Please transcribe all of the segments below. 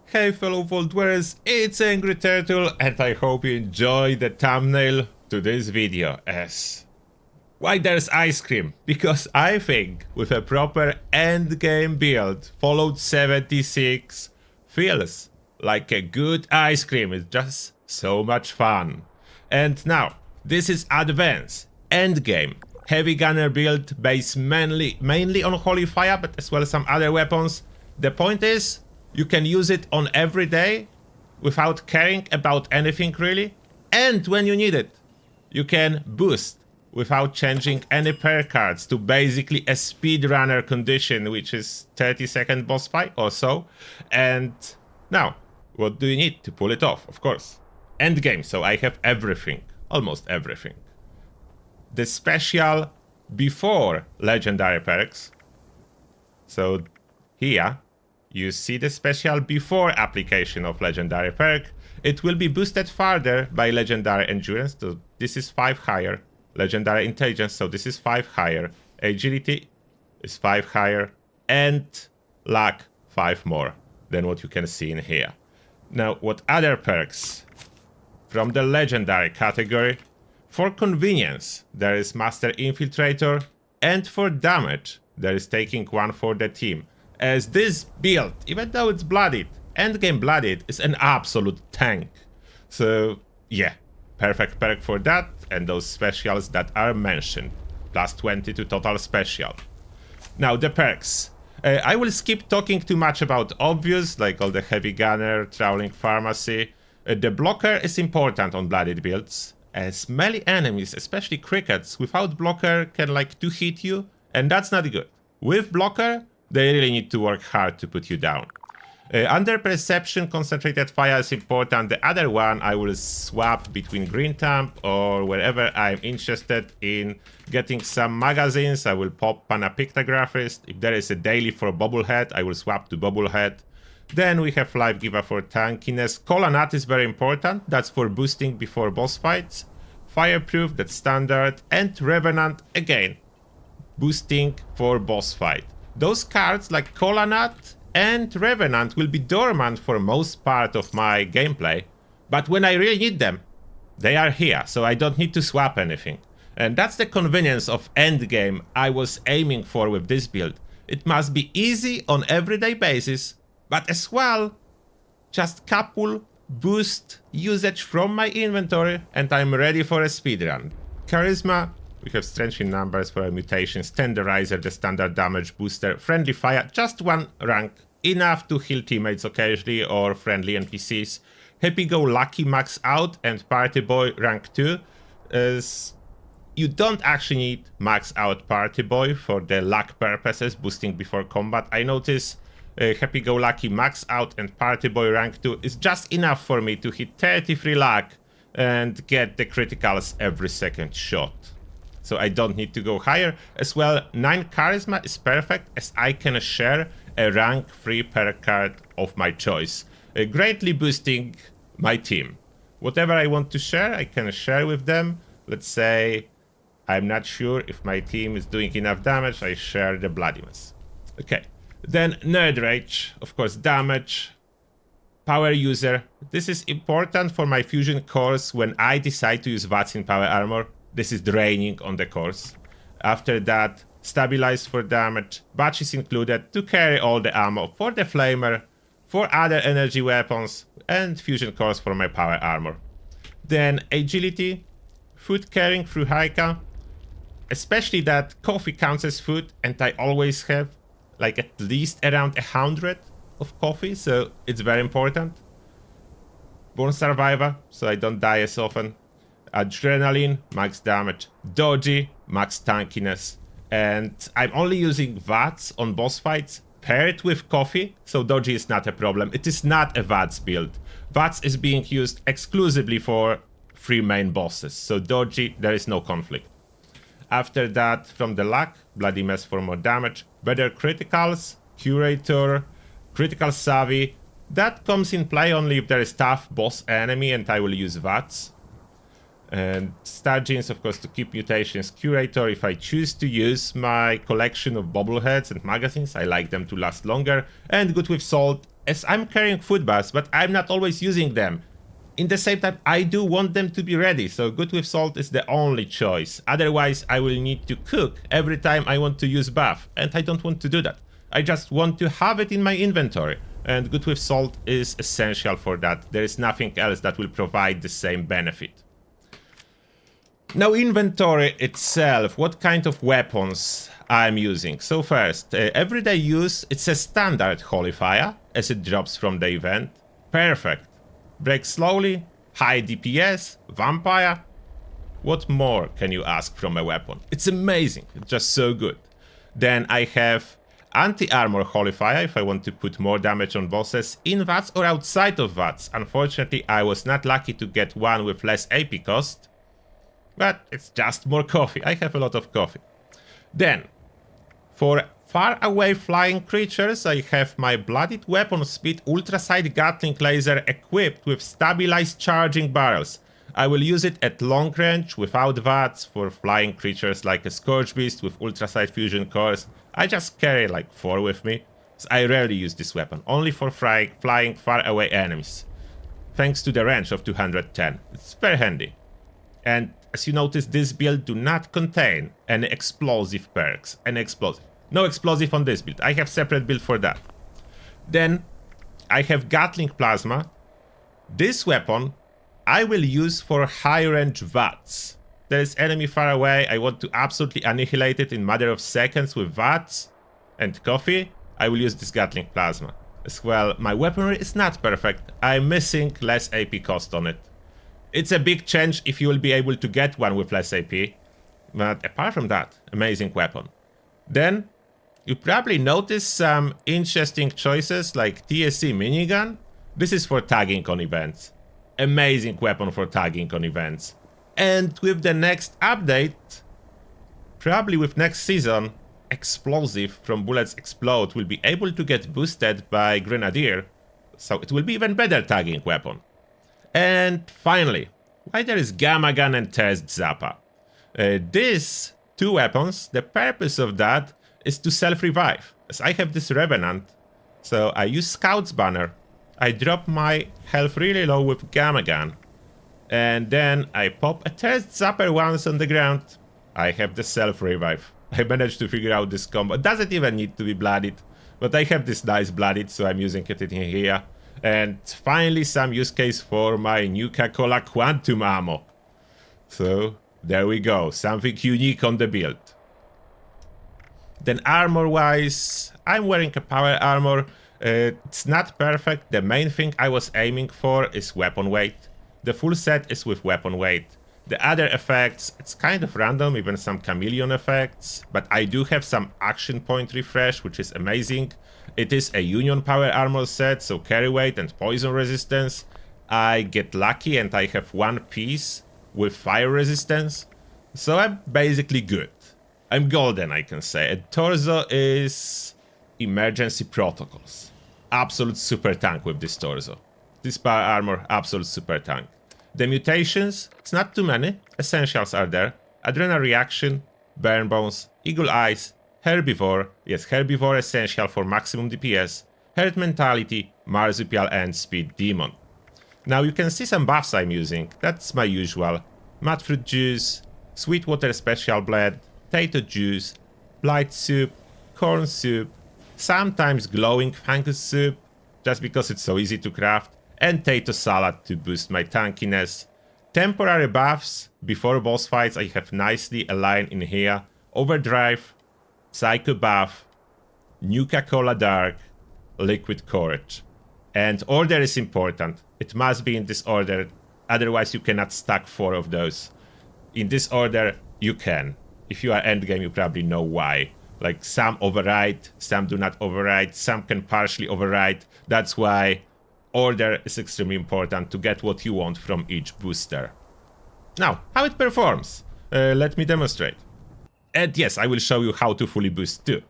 Hey fellow Vault Dwellers, it's Angry Turtle and I hope you enjoy the thumbnail to this video as why there's ice cream, because I think with a proper endgame build followed 76 feels like a good ice cream. It's just so much fun. And now, this is advanced endgame heavy gunner build based mainly on Holy Fire, but as well as some other weapons. The point is, you can use it on every day without caring about anything really, and when you need it, you can boost without changing any perk cards to basically a speedrunner condition, which is 30-second boss fight or so. And now, what do you need to pull it off? Of course, endgame, so I have everything, almost everything. The special before legendary perks, so here you see the special before application of legendary perk. It will be boosted further by legendary endurance, so this is 5 higher. Legendary intelligence, so this is 5 higher. Agility is 5 higher. And luck 5 more than what you can see in here. Now, what other perks from the legendary category? For convenience, there is Master Infiltrator, and for damage, there is taking one for the team. As this build, even though it's bloodied, endgame bloodied, is an absolute tank. So yeah, perfect perk for that, and those specials that are mentioned. Plus 20 to total special. Now the perks. I will skip talking too much about obvious, like all the heavy gunner, traveling pharmacy. The blocker is important on bloodied builds, as melee enemies, especially crickets, without blocker can like 2-hit you, and that's not good. With blocker, they really need to work hard to put you down. Under perception, concentrated fire is important. The other one I will swap between Green Thumb or wherever I'm interested in getting some magazines. I will pop Panapictographist. If there is a daily for Bobblehead, I will swap to Bobblehead. Then we have Life Giver for tankiness. Cola Nut is very important. That's for boosting before boss fights. Fireproof, that's standard. And Revenant, again, boosting for boss fight. Those cards like Cola Nut and Revenant will be dormant for most part of my gameplay, but when I really need them, they are here, so I don't need to swap anything. And that's the convenience of endgame I was aiming for with this build. It must be easy on everyday basis, but as well, just couple boost usage from my inventory and I'm ready for a speedrun. Charisma, we have strength in numbers for mutations, Tenderizer, the standard damage booster, friendly fire, just 1 rank, enough to heal teammates occasionally or friendly NPCs. Happy Go Lucky max out and Party Boy rank 2. You don't actually need max out Party Boy for the luck purposes, boosting before combat. I notice Happy Go Lucky max out and Party Boy rank 2 is just enough for me to hit 33 luck and get the criticals every second shot. So I don't need to go higher. As well, 9 Charisma is perfect as I can share a rank 3 perk card of my choice, greatly boosting my team. Whatever I want to share, I can share with them. Let's say I'm not sure if my team is doing enough damage, I share the Bloodiness. Okay, then Nerd Rage, of course damage. Power User, this is important for my fusion cores when I decide to use VATS in Power Armor. This is draining on the course. After that, Stabilize for damage, batches included to carry all the ammo for the Flamer, for other energy weapons, and fusion cores for my Power Armor. Then Agility, food carrying through Haika, especially that coffee counts as food, and I always have like at least around 100 of coffee, so it's very important. Born Survivor, so I don't die as often. Adrenaline, max damage. Dodgy, max tankiness. And I'm only using VATS on boss fights paired with coffee, so Dodgy is not a problem. It is not a VATS build. VATS is being used exclusively for 3 main bosses, so Dodgy, there is no conflict. After that, from the luck, Bloody Mess for more damage. Better criticals, Curator, Critical Savvy. That comes in play only if there is tough boss enemy and I will use VATS. And Star Genes, of course, to keep mutations. Curator, if I choose to use my collection of bobbleheads and magazines, I like them to last longer. And Good with Salt, as I'm carrying food bars, but I'm not always using them. In the same time, I do want them to be ready, so Good with Salt is the only choice. Otherwise, I will need to cook every time I want to use buff, and I don't want to do that. I just want to have it in my inventory, and Good with Salt is essential for that. There is nothing else that will provide the same benefit. Now, inventory itself, what kind of weapons I'm using. So first, everyday use, it's a standard Holy Fire, as it drops from the event. Perfect. Break slowly, high DPS, vampire. What more can you ask from a weapon? It's amazing, it's just so good. Then I have anti-armor Holy Fire if I want to put more damage on bosses in VATS or outside of VATS. Unfortunately, I was not lucky to get one with less AP cost. But it's just more coffee. I have a lot of coffee. Then, for far away flying creatures, I have my Blooded Weapon Speed Ultrasight Gatling Laser equipped with stabilized charging barrels. I will use it at long range without VATS for flying creatures like a Scourge Beast with Ultrasight Fusion Cores. I just carry like 4 with me. So I rarely use this weapon, only for flying far away enemies. Thanks to the range of 210. It's very handy. And as you notice, this build do not contain any explosive perks. Any explosive. No explosive on this build. I have separate build for that. Then I have Gatling Plasma. This weapon I will use for high range VATS. There is enemy far away. I want to absolutely annihilate it in matter of seconds with VATS and coffee. I will use this Gatling Plasma. As well, my weaponry is not perfect. I'm missing less AP cost on it. It's a big change if you will be able to get one with less AP. But apart from that, amazing weapon. Then, you probably notice some interesting choices like TSC Minigun. This is for tagging on events. Amazing weapon for tagging on events. And with the next update, probably with next season, Explosive from Bullets Explode will be able to get boosted by Grenadier. So it will be even better tagging weapon. And finally, why there is Gamma Gun and Thirst Zappa. These two weapons, the purpose of that is to self-revive. As I have this Revenant, so I use Scout's Banner, I drop my health really low with Gamma Gun, and then I pop a Thirst Zapper once on the ground. I have the self-revive. I managed to figure out this combo. It doesn't even need to be blooded, but I have this nice blooded, so I'm using it in here. And finally some use case for my Nuka-Cola Quantum Ammo. So there we go, something unique on the build. Then armor wise, I'm wearing a power armor. It's not perfect. The main thing I was aiming for is weapon weight. The full set is with weapon weight. The other effects, it's kind of random, even some chameleon effects, but I do have some action point refresh, which is amazing. It is a Union power armor set, so carry weight and poison resistance. I get lucky and I have one piece with fire resistance, so I'm basically good. I'm golden, I can say. And torso is emergency protocols. Absolute super tank with this torso. This power armor, absolute super tank. The mutations, it's not too many. Essentials are there. Adrenal Reaction, Burn Bones, Eagle Eyes, Herbivore. Yes, Herbivore essential for maximum DPS. Herd Mentality, Marsupial, and Speed Demon. Now you can see some buffs I'm using. That's my usual. Mudfruit Juice, Sweetwater Special Blend, Potato Juice, Blight Soup, Corn Soup, sometimes Glowing Fungus Soup, just because it's so easy to craft, and Tato Salad to boost my tankiness. Temporary buffs before boss fights I have nicely aligned in here. Overdrive, Psycho Buff, Nuka-Cola Dark, Liquid Courage. And order is important. It must be in this order, otherwise you cannot stack 4 of those. In this order, you can. If you are endgame, you probably know why. Like, some override, some do not override, some can partially override. That's why order is extremely important to get what you want from each booster. Now, how it performs? Let me demonstrate. And yes, I will show you how to fully boost too.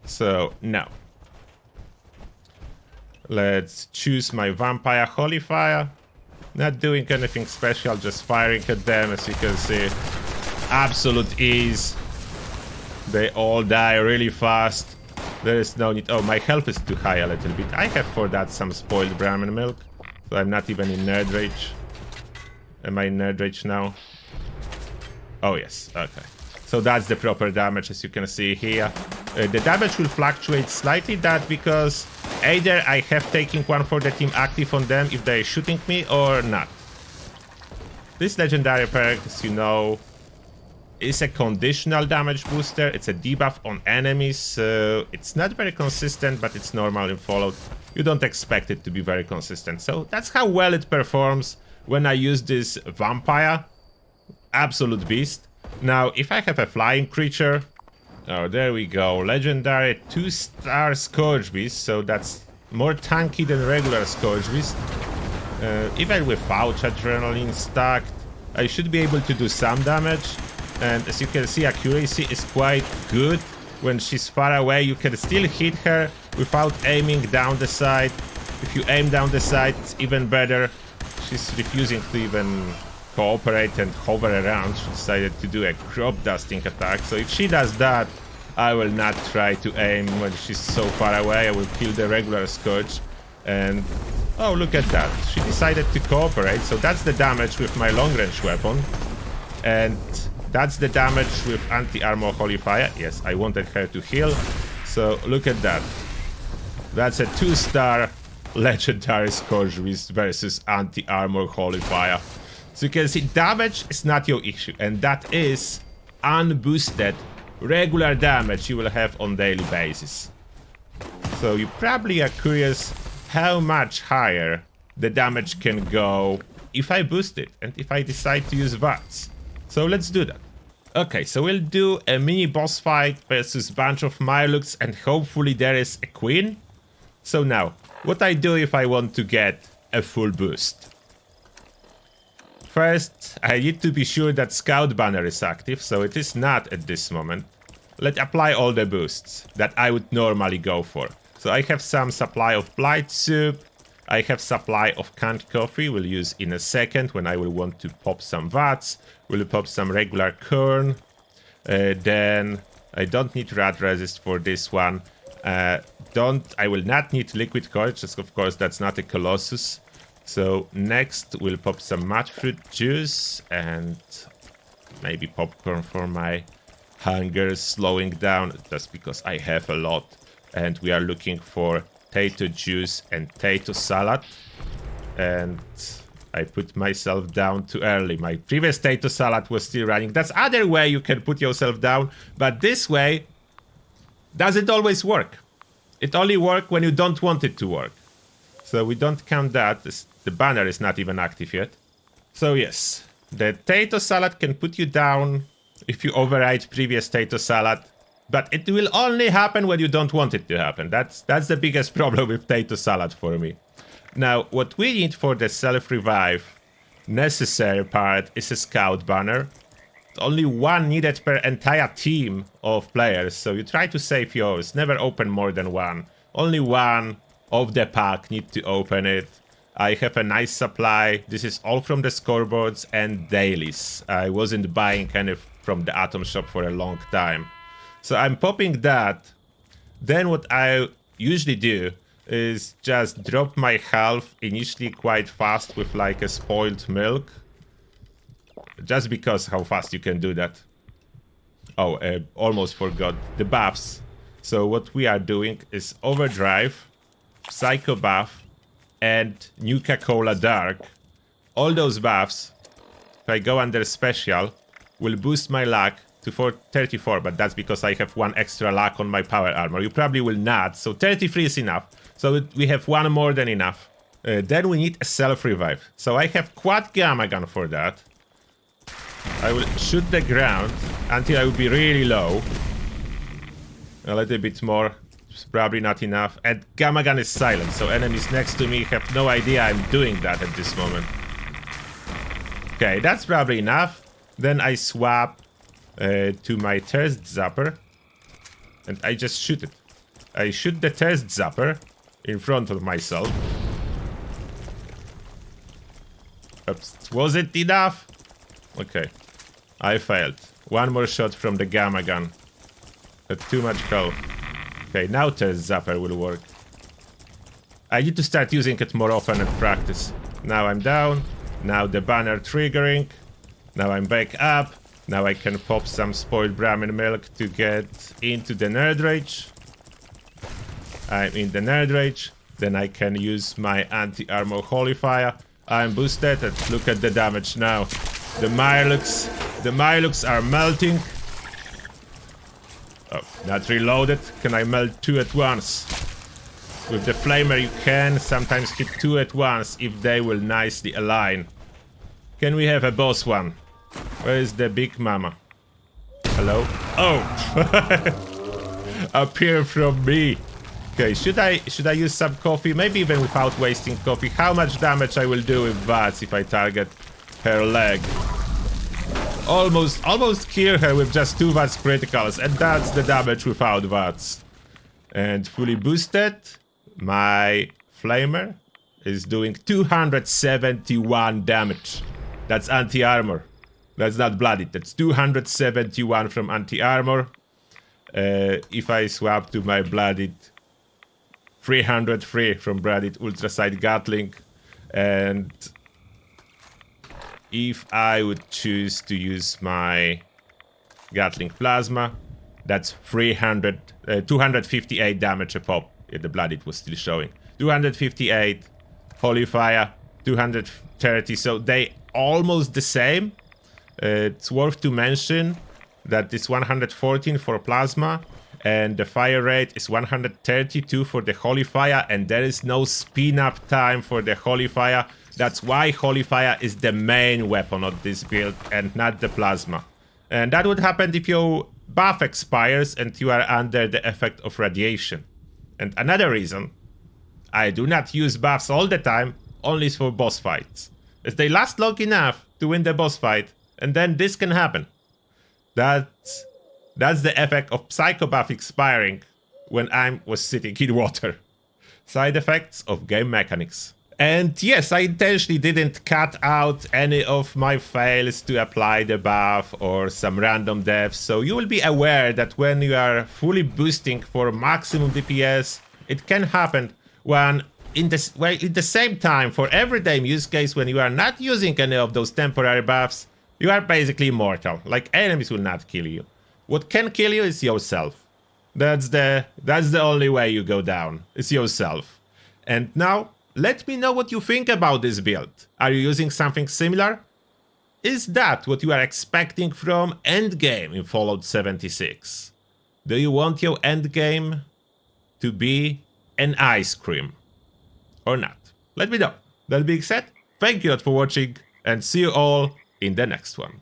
So, now. Let's choose my Vampire Holy Fire. Not doing anything special, just firing at them, as you can see. Absolute ease. They all die really fast. There is no need. Oh, my health is too high a little bit. I have for that some spoiled Brahmin milk. So I'm not even in nerd rage. Am I in nerd rage now? Oh, yes. Okay. So that's the proper damage, as you can see here. The damage will fluctuate slightly. That's because either I have taken one for the team active on them if they're shooting me or not. This legendary perk, as you know, is a conditional damage booster. It's a debuff on enemies, so it's not very consistent, but it's normal in Fallout. You don't expect it to be very consistent. So that's how well it performs when I use this vampire. Absolute beast. Now, if I have a flying creature... Oh, there we go. Legendary 2-star Scourge Beast, so that's more tanky than regular Scourge Beast. Even without Adrenaline stacked, I should be able to do some damage. And as you can see, accuracy is quite good. When she's far away, you can still hit her without aiming down the side. If you aim down the side, it's even better. She's refusing to even cooperate and hover around. She decided to do a crop dusting attack. So if she does that, I will not try to aim when she's so far away. I will kill the regular Scourge. And oh, look at that. She decided to cooperate. So that's the damage with my long-range weapon. And that's the damage with anti-armor holy fire. Yes, I wanted her to heal. So look at that. That's a 2-star legendary Scourge Beast versus anti-armor holy fire. So you can see damage is not your issue. And that is unboosted regular damage you will have on daily basis. So you probably are curious how much higher the damage can go if I boost it and if I decide to use VATS. So let's do that. Okay, so we'll do a mini boss fight versus bunch of Mirelooks and hopefully there is a queen. So now, what I do if I want to get a full boost? First, I need to be sure that Scout Banner is active, so it is not at this moment. Let's apply all the boosts that I would normally go for. So I have some supply of Blight Soup. I have supply of canned coffee, we'll use in a second when I will want to pop some VATS. We'll pop some regular corn. Then I don't need rat resist for this one. I will not need liquid courage, just of course that's not a Colossus. So next we'll pop some mud fruit juice and maybe popcorn for my hunger slowing down, just because I have a lot. And we are looking for potato juice and potato salad. And I put myself down too early. My previous potato salad was still running. That's other way you can put yourself down. But this way doesn't always work. It only works when you don't want it to work. So we don't count that. The banner is not even active yet. So yes, the potato salad can put you down if you override previous potato salad. But it will only happen when you don't want it to happen. That's the biggest problem with potato salad for me. Now, what we need for the self-revive necessary part is a Scout Banner. Only one needed per entire team of players, so you try to save yours. Never open more than one. Only one of the pack need to open it. I have a nice supply. This is all from the scoreboards and dailies. I wasn't buying any from the Atom Shop for a long time. So I'm popping that. Then what I usually do is just drop my health initially quite fast with like a spoiled milk. Just because how fast you can do that. Oh, almost forgot the buffs. So what we are doing is Overdrive, Psycho buff, and Nuka-Cola Dark. All those buffs, if I go under special, will boost my luck to 34, but that's because I have one extra luck on my power armor. You probably will not, so 33 is enough. So we have one more than enough. Then we need a self-revive. So I have quad gamma gun for that. I will shoot the ground until I will be really low. A little bit more, it's probably not enough. And gamma gun is silent, so enemies next to me have no idea I'm doing that at this moment. Okay, that's probably enough. Then I swap to my Thirst Zapper, and I just shoot it. I shoot the Thirst Zapper in front of myself. Oops. Was it enough? Okay. I failed. One more shot from the gamma gun. That's too much health. Okay, now Test Zapper will work. I need to start using it more often at practice. Now I'm down. Now the banner triggering. Now I'm back up. Now I can pop some spoiled Brahmin milk to get into the Nerd Rage. I'm in the Nerd Rage. Then I can use my anti-armor Holy Fire. I'm boosted and look at the damage now. The Mirelux are melting. Oh, not reloaded. Can I melt 2 at once? With the Flamer you can sometimes hit 2 at once if they will nicely align. Can we have a boss one? Where is the big mama? Hello? Oh! Appear from me. Okay, should I use some coffee? Maybe even without wasting coffee. How much damage I will do with VATS if I target her leg? Almost kill her with just 2 VATS criticals, and that's the damage without VATS. And fully boosted, my Flamer is doing 271 damage. That's anti-armor. That's not bloodied. That's 271 from anti-armor. If I swap to my bloodied, 303 from bloodied Ultrasight Gatling. And if I would choose to use my Gatling Plasma, that's 258 damage a pop. Yeah, the bloodied was still showing. 258, Holy Fire, 230, so they almost the same. It's worth to mention that it's 114 for Plasma, and the fire rate is 132 for the Holy Fire, and there is no spin-up time for the Holy Fire. That's why Holy Fire is the main weapon of this build, and not the Plasma. And that would happen if your buff expires and you are under the effect of radiation. And another reason, I do not use buffs all the time, only for boss fights. As they last long enough to win the boss fight, and then this can happen. That's the effect of Psycho buff expiring when I was sitting in water. Side effects of game mechanics. And yes, I intentionally didn't cut out any of my fails to apply the buff or some random deaths, so you will be aware that when you are fully boosting for maximum DPS, it can happen when in the same time for everyday use case when you are not using any of those temporary buffs, you are basically immortal. Like, enemies will not kill you. What can kill you is yourself. That's the only way you go down. It's yourself. And now, let me know what you think about this build. Are you using something similar? Is that what you are expecting from endgame in Fallout 76? Do you want your endgame to be an ice cream? Or not? Let me know. That being said, thank you all for watching, and see you all in the next one.